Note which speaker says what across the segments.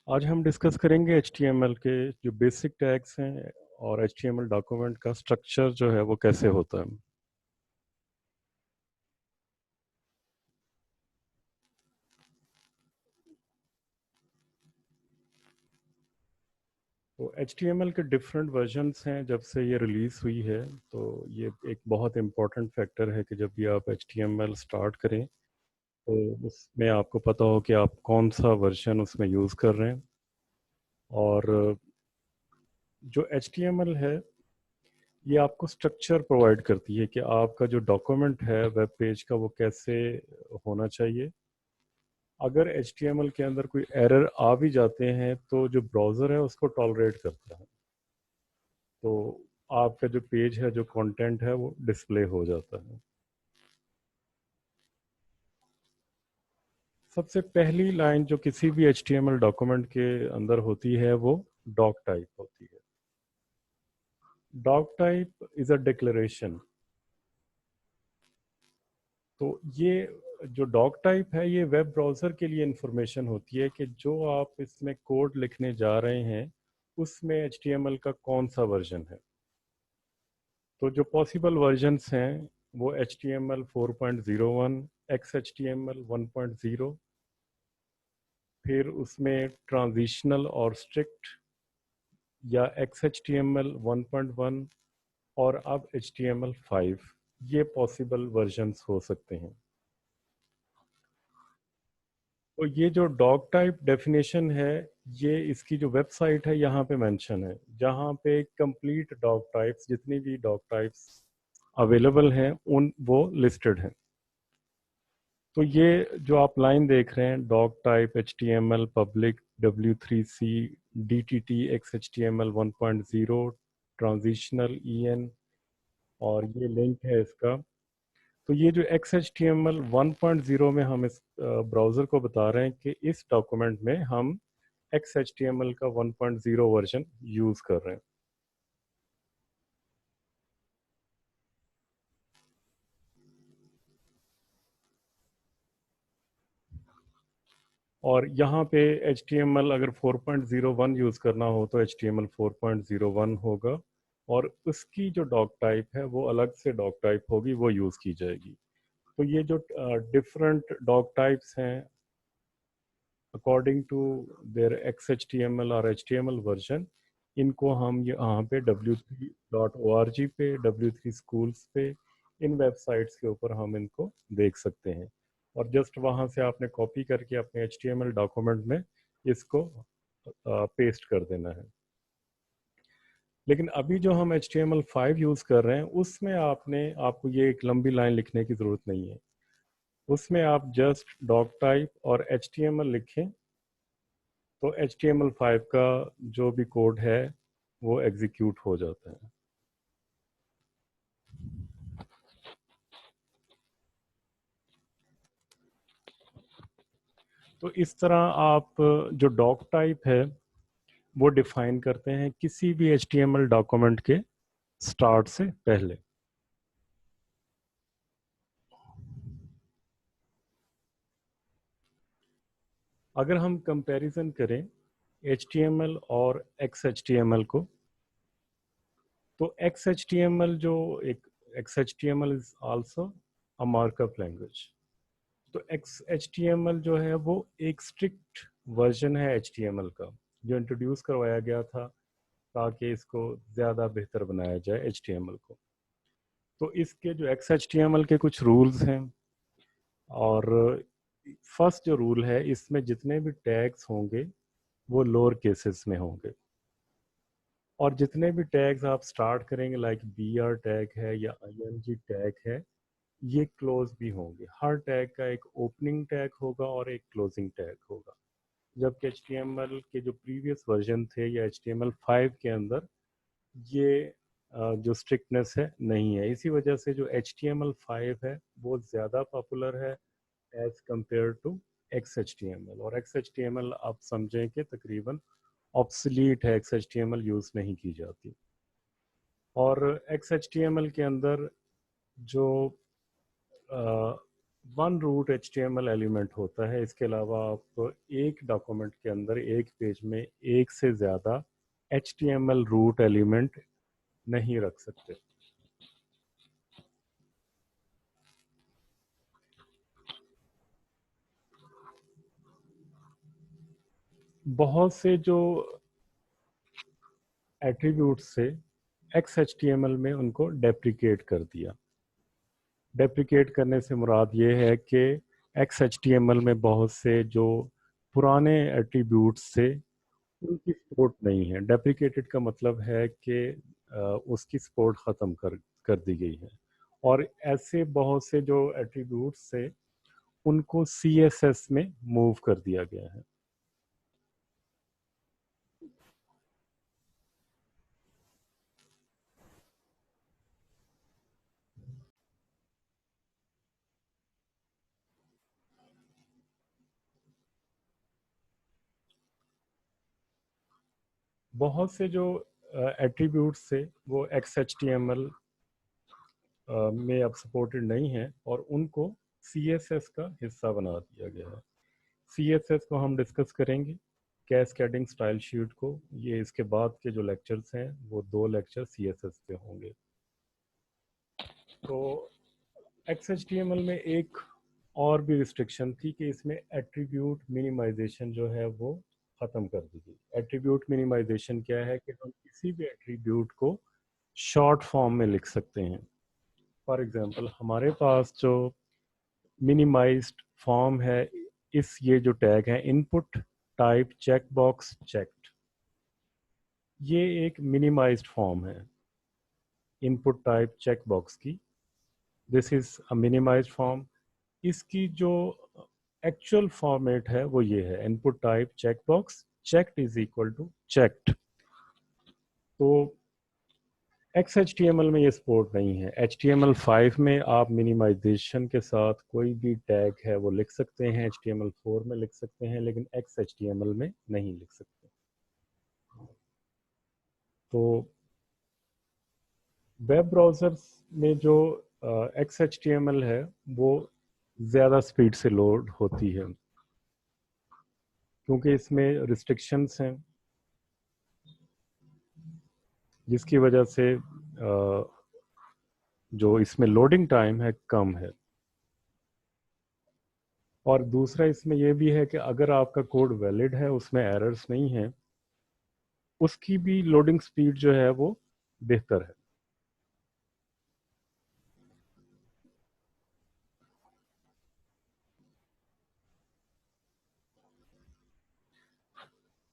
Speaker 1: आज हम डिस्कस करेंगे HTML के जो बेसिक टैग्स हैं और HTML डॉक्यूमेंट का स्ट्रक्चर जो है वो कैसे होता है। तो HTML के डिफरेंट वर्जन्स हैं जब से ये रिलीज़ हुई है। तो ये एक बहुत इम्पॉर्टेंट फैक्टर है कि जब भी आप HTML स्टार्ट करें तो उसमें आपको पता हो कि आप कौन सा वर्जन उसमें यूज़ कर रहे हैं। और जो HTML है ये आपको स्ट्रक्चर प्रोवाइड करती है कि आपका जो डॉक्यूमेंट है वेब पेज का वो कैसे होना चाहिए। अगर HTML के अंदर कोई एरर आ भी जाते हैं तो जो ब्राउज़र है उसको टॉलरेट करता है, तो आपका जो पेज है, जो कंटेंट है वो डिस्प्ले हो जाता है। सबसे पहली लाइन जो किसी भी HTML डॉक्यूमेंट के अंदर होती है वो डॉक टाइप होती है। Doctype is a declaration. तो ये जो डॉक टाइप है ये वेब ब्राउज़र के लिए इंफॉर्मेशन होती है कि जो आप इसमें कोड लिखने जा रहे हैं उसमें HTML का कौन सा वर्जन है। तो जो पॉसिबल वर्जन्स हैं वो HTML 4.01, XHTML 1.0, फिर उसमें ट्रांजिशनल और स्ट्रिक्ट, या XHTML 1.1, और अब HTML5। ये पॉसिबल वर्जन्स हो सकते हैं। तो ये जो डॉग टाइप डेफिनेशन है ये इसकी जो वेबसाइट है यहाँ पे मेंशन है, जहाँ पे कंप्लीट डॉग टाइप्स, जितनी भी डॉग टाइप्स अवेलेबल हैं उन वो लिस्टेड हैं। तो ये जो आप लाइन देख रहे हैं, dog type HTML public W3C DTT XHTML 1.0 transitional EN, और ये लिंक है इसका। तो ये जो XHTML 1.0 में हम इस ब्राउज़र को बता रहे हैं कि इस डॉक्यूमेंट में हम XHTML का 1.0 वर्जन यूज़ कर रहे हैं। और यहाँ पे HTML अगर 4.01 यूज़ करना हो तो HTML 4.01 होगा, और उसकी जो डॉक टाइप है वो अलग से डॉक टाइप होगी, वो यूज़ की जाएगी। तो ये जो डिफरेंट डॉक टाइप्स हैं अकॉर्डिंग टू देयर XHTML और HTML वर्जन, इनको हम यहाँ पे w3.org पे, W3 स्कूल्स पे, इन वेबसाइट्स के ऊपर हम इनको देख सकते हैं। और जस्ट वहाँ से आपने कॉपी करके अपने HTML डॉक्यूमेंट में इसको पेस्ट कर देना है। लेकिन अभी जो हम HTML5 यूज़ कर रहे हैं उसमें आपको ये एक लंबी लाइन लिखने की ज़रूरत नहीं है। उसमें आप जस्ट डॉक टाइप और HTML लिखें तो HTML5 का जो भी कोड है वो एग्जीक्यूट हो जाता है। तो इस तरह आप जो डॉक टाइप है वो डिफाइन करते हैं किसी भी HTML डॉक्यूमेंट के स्टार्ट से पहले। अगर हम कंपैरिजन करें HTML और XHTML को, तो XHTML जो एक XHTML is also a markup language. तो XHTML जो है वो एक स्ट्रिक्ट वर्जन है HTML का, जो इंट्रोड्यूस करवाया गया था ताकि इसको ज़्यादा बेहतर बनाया जाए HTML को। तो इसके जो XHTML के कुछ रूल्स हैं, और फर्स्ट जो रूल है इसमें जितने भी टैग्स होंगे वो लोअर केसेस में होंगे, और जितने भी टैग्स आप स्टार्ट करेंगे लाइक BR टैग है या ING टैग है, ये क्लोज भी होंगे। हर टैग का एक ओपनिंग टैग होगा और एक क्लोजिंग टैग होगा, जबकि HTML के जो प्रीवियस वर्जन थे या HTML5 के अंदर ये जो स्ट्रिक्टनेस है नहीं है। इसी वजह से जो HTML5 है वो ज़्यादा पॉपुलर है एज कंपेयर टू XHTML। और XHTML आप समझें कि तकरीबन ऑब्सलीट है, XHTML यूज़ नहीं की जाती। और XHTML के अंदर जो वन रूट HTML एलिमेंट होता है। इसके अलावा आप एक डॉक्यूमेंट के अंदर एक पेज में एक से ज़्यादा HTML रूट एलिमेंट नहीं रख सकते। बहुत से जो एट्रीब्यूट्स से XHTML में उनको डेप्रिकेट कर दिया। डेप्रिकेट करने से मुराद ये है कि XHTML में बहुत से जो पुराने एट्रीब्यूट्स से उनकी सपोर्ट नहीं है। डेप्रिकेटेड का मतलब है कि उसकी सपोर्ट ख़त्म कर दी गई है। और ऐसे बहुत से जो एट्रीब्यूट्स से उनको CSS में मूव कर दिया गया है। बहुत से जो एट्रीब्यूट्स से वो XHTML में अब सपोर्टेड नहीं है और उनको CSS का हिस्सा बना दिया गया है। CSS को हम डिस्कस करेंगे कैस्केडिंग स्टाइल शीट को। ये इसके बाद के जो लेक्चर्स हैं वो 2 लेक्चर CSS पे होंगे। तो XHTML में एक और भी रिस्ट्रिक्शन थी कि इसमें एट्रीब्यूट मिनिमाइजेशन जो है वो ख़त्म कर दी गई। एट्रीब्यूट मिनिमाइजेशन क्या है कि हम किसी भी एट्रीब्यूट को शॉर्ट फॉर्म में लिख सकते हैं। फॉर एग्जांपल हमारे पास जो मिनिमाइज्ड फॉर्म है, इस ये जो टैग है input type check box checked, ये एक मिनिमाइज्ड फॉर्म है इनपुट टाइप चेक बॉक्स की। This is a minimized form. इसकी जो एक्चुअल फॉर्मेट है वो ये है input type check box checked is equal to checked. तो XHTML में ये सपोर्ट नहीं है। HTML5 में आप मिनिमाइजेशन के साथ कोई भी टैग है वो लिख सकते हैं, HTML4 में लिख सकते हैं, लेकिन XHTML में नहीं लिख सकते। तो वेब ब्राउज़र्स में जो XHTML है वो ज़्यादा स्पीड से लोड होती है क्योंकि इसमें रिस्ट्रिक्शंस हैं, जिसकी वजह से जो इसमें लोडिंग टाइम है कम है। और दूसरा इसमें यह भी है कि अगर आपका कोड वैलिड है, उसमें एरर्स नहीं है, उसकी भी लोडिंग स्पीड जो है वो बेहतर है।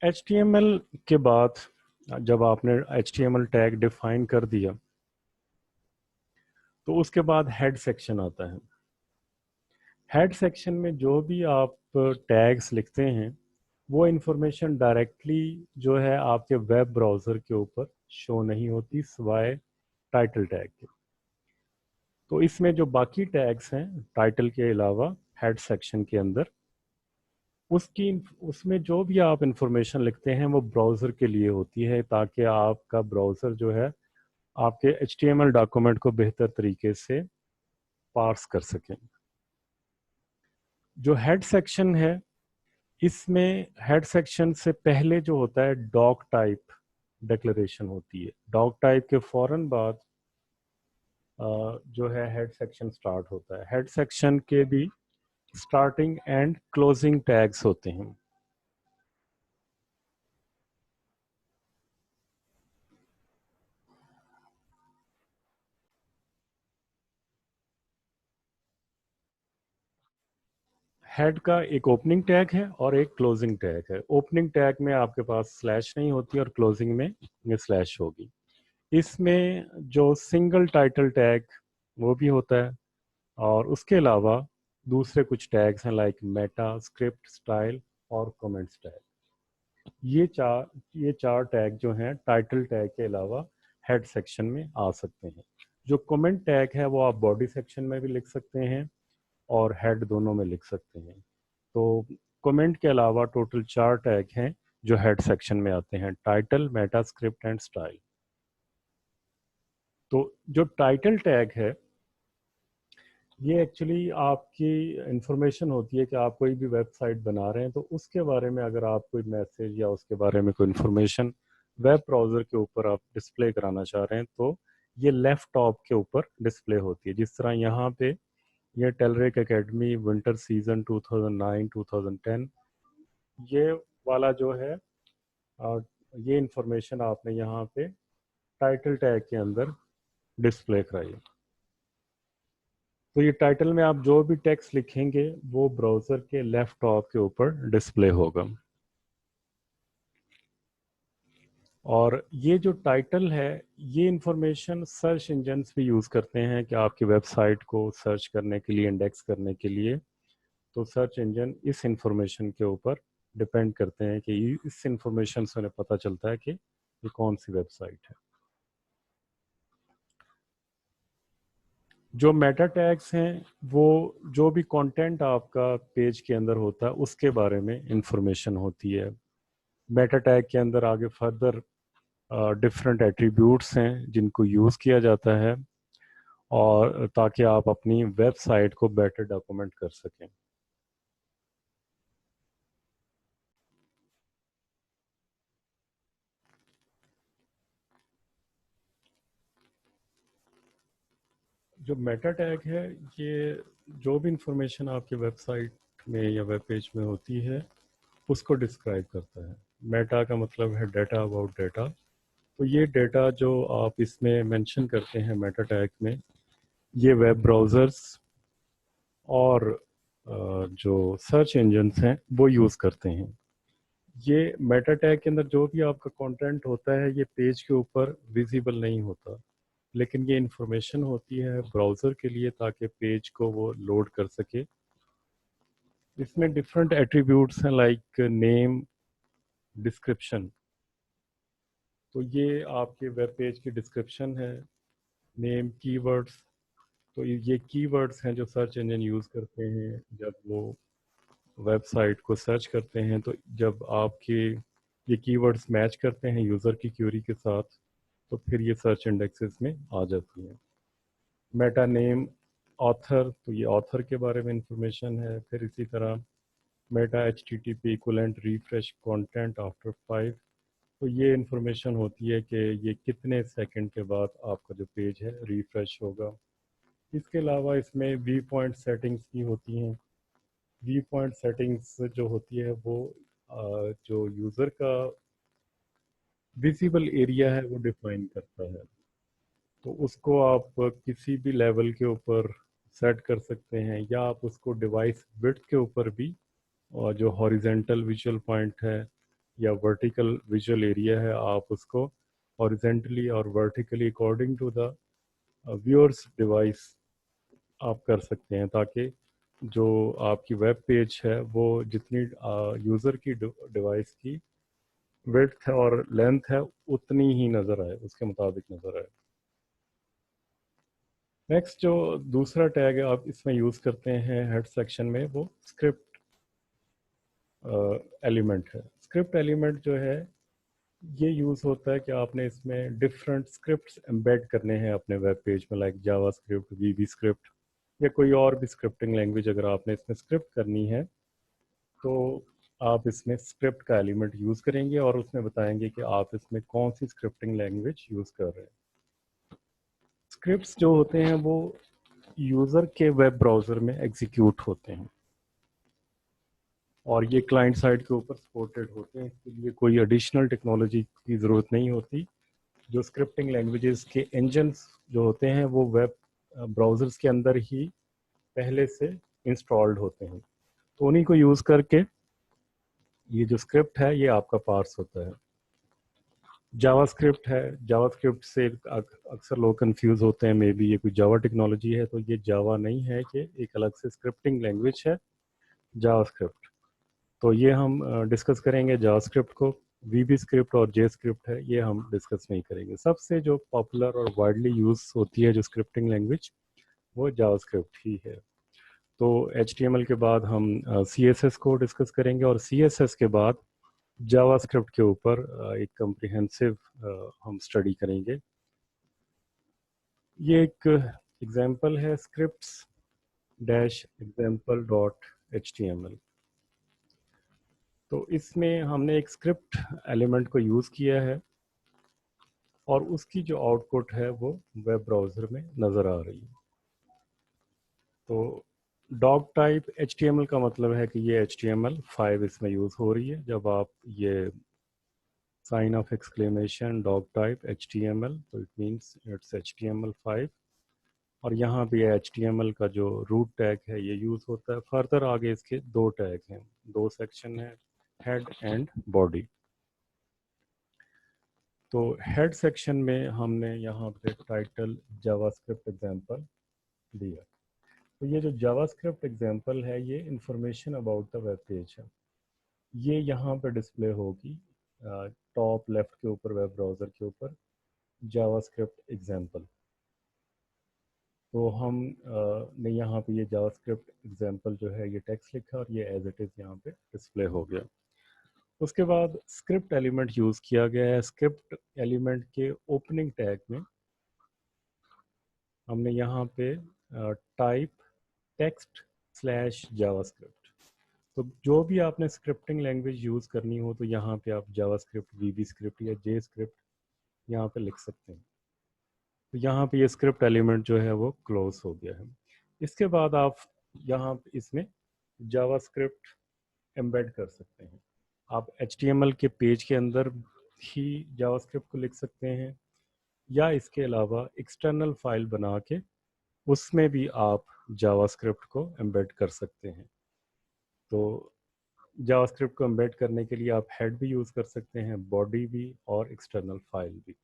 Speaker 1: HTML के बाद जब आपने HTML टैग डिफाइन कर दिया तो उसके बाद हेड सेक्शन आता है। हेड सेक्शन में जो भी आप टैग्स लिखते हैं वो इंफॉर्मेशन डायरेक्टली जो है आपके वेब ब्राउज़र के ऊपर शो नहीं होती सिवाय टाइटल टैग के। तो इसमें जो बाकी टैग्स हैं टाइटल के अलावा हेड सेक्शन के अंदर, उसकी उसमें जो भी आप इंफॉर्मेशन लिखते हैं वो ब्राउज़र के लिए होती है ताकि आपका ब्राउज़र जो है आपके HTML डॉक्यूमेंट को बेहतर तरीके से पार्स कर सकें। जो हेड सेक्शन है, इसमें हेड सेक्शन से पहले जो होता है डॉक टाइप डिक्लेरेशन होती है। डॉक टाइप के फौरन बाद जो है हेड सेक्शन स्टार्ट होता है। हेड सेक्शन के भी स्टार्टिंग एंड क्लोजिंग टैग्स होते हैं। हेड का एक ओपनिंग टैग है और एक क्लोजिंग टैग है। ओपनिंग टैग में आपके पास स्लैश नहीं होती और क्लोजिंग में ये स्लैश होगी। इसमें जो सिंगल टाइटल टैग वो भी होता है और उसके अलावा दूसरे कुछ टैग्स हैं लाइक मेटा, स्क्रिप्ट, स्टाइल और कमेंट्स टैग। ये चार टैग जो हैं टाइटल टैग के अलावा हेड सेक्शन में आ सकते हैं। जो कमेंट टैग है वो आप बॉडी सेक्शन में भी लिख सकते हैं और हेड दोनों में लिख सकते हैं। तो कमेंट के अलावा टोटल 4 टैग हैं जो हेड सेक्शन में आते हैं: title, Meta, script and style. तो जो टाइटल टैग है یہ ایکچولی آپ کی انفارمیشن ہوتی ہے کہ آپ کوئی بھی ویب سائٹ بنا رہے ہیں تو اس کے بارے میں اگر آپ کوئی میسج یا اس کے بارے میں کوئی انفارمیشن ویب براؤزر کے اوپر آپ ڈسپلے کرانا چاہ رہے ہیں تو یہ لیفٹ ٹاپ کے اوپر ڈسپلے ہوتی ہے. جس طرح یہاں پہ یہ ٹیلریک اکیڈمی ونٹر سیزن 2009-2010 یہ والا جو ہے یہ انفارمیشن آپ نے یہاں پہ ٹائٹل ٹیگ کے اندر ڈسپلے کرائی. تو یہ ٹائٹل میں آپ جو بھی ٹیکسٹ لکھیں گے وہ براؤزر کے لیفٹ ٹاپ کے اوپر ڈسپلے ہوگا. اور یہ جو ٹائٹل ہے یہ انفارمیشن سرچ انجنس بھی یوز کرتے ہیں کہ آپ کی ویب سائٹ کو سرچ کرنے کے لیے انڈیکس کرنے کے لیے. تو سرچ انجن اس انفارمیشن کے اوپر ڈپینڈ کرتے ہیں کہ اس انفارمیشن سے انہیں پتہ چلتا ہے کہ یہ کون سی ویب سائٹ ہے. جو میٹا ٹیگس ہیں وہ جو بھی کانٹینٹ آپ کا پیج کے اندر ہوتا ہے اس کے بارے میں انفارمیشن ہوتی ہے. میٹا ٹیگ کے اندر آگے فردر ڈفرینٹ ایٹریبیوٹس ہیں جن کو یوز کیا جاتا ہے اور تاکہ آپ اپنی ویب سائٹ کو بیٹر ڈاکومنٹ کر سکیں. جو میٹا ٹیگ ہے یہ جو بھی انفارمیشن آپ کی ویب سائٹ میں یا ویب پیج میں ہوتی ہے اس کو ڈسکرائب کرتا ہے. میٹا کا مطلب ہے ڈیٹا اباؤٹ ڈیٹا. تو یہ ڈیٹا جو آپ اس میں مینشن کرتے ہیں میٹا ٹیگ میں یہ ویب براؤزرز اور جو سرچ انجنس ہیں وہ یوز کرتے ہیں. یہ میٹا ٹیگ کے اندر جو بھی آپ کا کانٹینٹ ہوتا ہے یہ پیج کے اوپر ویزیبل نہیں ہوتا لیکن یہ انفارمیشن ہوتی ہے براؤزر کے لیے تاکہ پیج کو وہ لوڈ کر سکے. اس میں ڈفرینٹ ایٹریبیوٹس ہیں لائک نیم ڈسکرپشن. تو یہ آپ کے ویب پیج کی ڈسکرپشن ہے. نیم کی ورڈس تو یہ کی ورڈس ہیں جو سرچ انجن یوز کرتے ہیں جب وہ ویب سائٹ کو سرچ کرتے ہیں. تو جب آپ کے یہ کی ورڈس میچ کرتے ہیں یوزر کی کیوری کے ساتھ تو پھر یہ سرچ انڈیکسز میں آ جاتی ہیں. میٹا نیم آتھر تو یہ آتھر کے بارے میں انفارمیشن ہے. پھر اسی طرح meta H T T P equivalent refresh content after 5 تو یہ انفارمیشن ہوتی ہے کہ یہ کتنے سیکنڈ کے بعد آپ کا جو پیج ہے ریفریش ہوگا. اس کے علاوہ اس میں وی پوائنٹ سیٹنگز بھی ہوتی ہیں. وی پوائنٹ سیٹنگز جو ہوتی ہے وہ جو یوزر کا ویزیبل ایریا ہے وہ ڈیفائن کرتا ہے. تو اس کو آپ کسی بھی لیول کے اوپر سیٹ کر سکتے ہیں یا آپ اس کو ڈیوائس وڈتھ کے اوپر بھی اور جو ہاریزنٹل ویژول پوائنٹ ہے یا ورٹیکل ویژول ایریا ہے آپ اس کو ہاریزنٹلی اور vertically according to the viewer's device آپ کر سکتے ہیں تاکہ جو آپ کی ویب پیج ہے وہ جتنی یوزر کی ڈیوائس کی وڈتھ ہے اور لینتھ ہے اتنی ہی نظر آئے اس کے مطابق نظر آئے. نیکسٹ جو دوسرا ٹیگ آپ اس میں یوز کرتے ہیں ہیڈ سیکشن میں وہ اسکرپٹ ایلیمنٹ ہے. اسکرپٹ ایلیمنٹ جو ہے یہ یوز ہوتا ہے کہ آپ نے اس میں ڈفرینٹ اسکرپٹس امبیڈ کرنے ہیں اپنے ویب پیج میں like JavaScript V B script یا کوئی اور بھی اسکرپٹنگ لینگویج اگر آپ نے اس میں اسکرپٹ کرنی ہے تو آپ اس میں اسکرپٹ کا ایلیمنٹ یوز کریں گے اور اس میں بتائیں گے کہ آپ اس میں کون سی اسکرپٹنگ لینگویج یوز کر رہے ہیں. اسکرپٹس جو ہوتے ہیں وہ یوزر کے ویب براؤزر میں ایگزیکیوٹ ہوتے ہیں اور یہ کلائنٹ سائٹ کے اوپر سپورٹڈ ہوتے ہیں. اس کے لیے کوئی ایڈیشنل ٹیکنالوجی کی ضرورت نہیں ہوتی. جو اسکرپٹنگ لینگویجز کے انجنس جو ہوتے ہیں وہ ویب براؤزرز کے اندر ہی پہلے سے انسٹالڈ ہوتے ہیں تو انہیں کو یوز کر کے یہ جو اسکرپٹ ہے یہ آپ کا پارس ہوتا ہے. جاوا اسکرپٹ ہے. جاوا اسکرپٹ سے اکثر لوگ کنفیوز ہوتے ہیں مے بی یہ کوئی جاوا ٹیکنالوجی ہے تو یہ جاوا نہیں ہے کہ ایک الگ سے اسکرپٹنگ لینگویج ہے جاوا اسکرپٹ. تو یہ ہم ڈسکس کریں گے جاوا اسکرپٹ کو. وی بی اسکرپٹ اور جے اسکرپٹ ہے یہ ہم ڈسکس نہیں کریں گے. سب سے جو پاپولر اور وائڈلی یوز ہوتی ہے جو اسکرپٹنگ لینگویج وہ جاوا اسکرپٹ ہی ہے. تو ایچ ٹی ایم ایل کے بعد ہم سی ایس ایس کو ڈسکس کریں گے اور سی ایس ایس کے بعد جاوا اسکرپٹ کے اوپر ایک کمپریہنسو ہم اسٹڈی کریں گے. یہ ایک ایگزامپل ہے اسکرپٹس -example.html. तो इसमें हमने एक स्क्रिप्ट एलिमेंट को यूज़ किया है और उसकी जो आउटपुट है वो वेब ब्राउज़र में नज़र आ रही है. तो डॉग टाइप HTML का मतलब है कि ये HTML5 इसमें यूज़ हो रही है. जब आप ये sign of exclamation doc type HTML, तो इट मीन्स इट्स HTML5. और यहाँ भी HTML का जो रूट टैग है ये यूज़ होता है. फर्दर आगे इसके दो टैग हैं, दो सेक्शन हैं, हेड एंड बॉडी. तो हेड सेक्शन में हमने यहाँ पे टाइटल जावास्क्रिप्ट एग्जांपल दिया. तो ये जो जावास्क्रिप्ट एग्जांपल है ये information about the web page है. ये यहाँ पे डिस्प्ले होगी टॉप लेफ्ट के ऊपर वेब ब्राउज़र के ऊपर जावास्क्रिप्ट एग्जांपल. तो हम ने यहाँ पे ये जावास्क्रिप्ट एग्जांपल जो है ये टेक्स्ट लिखा और ये एज इट इज़ यहाँ पे डिस्प्ले हो गया. उसके बाद स्क्रिप्ट एलिमेंट यूज़ किया गया है. स्क्रिप्ट एलिमेंट के ओपनिंग टैग में हमने यहाँ पे टाइप टेक्स्ट स्लैश जावास्क्रिप्ट. तो जो भी आपने स्क्रिप्टिंग लैंग्वेज यूज़ करनी हो तो यहाँ पे आप जावास्क्रिप्ट, वीबी स्क्रिप्ट या जे स्क्रिप्ट यहाँ पे लिख सकते हैं. तो यहाँ पे ये स्क्रिप्ट एलिमेंट जो है वो क्लोज हो गया है. इसके बाद आप यहाँ इसमें जावास्क्रिप्ट एम्बेड कर सकते हैं. आप HTML के पेज के अंदर ही जावास्क्रिप्ट को लिख सकते हैं या इसके अलावा एक्सटर्नल फाइल बना के उसमें भी आप जावास्क्रिप्ट को एम्बेड कर सकते हैं. तो जावास्क्रिप्ट को एम्बेड करने के लिए आप हेड भी यूज़ कर सकते हैं, बॉडी भी और एक्सटर्नल फाइल भी.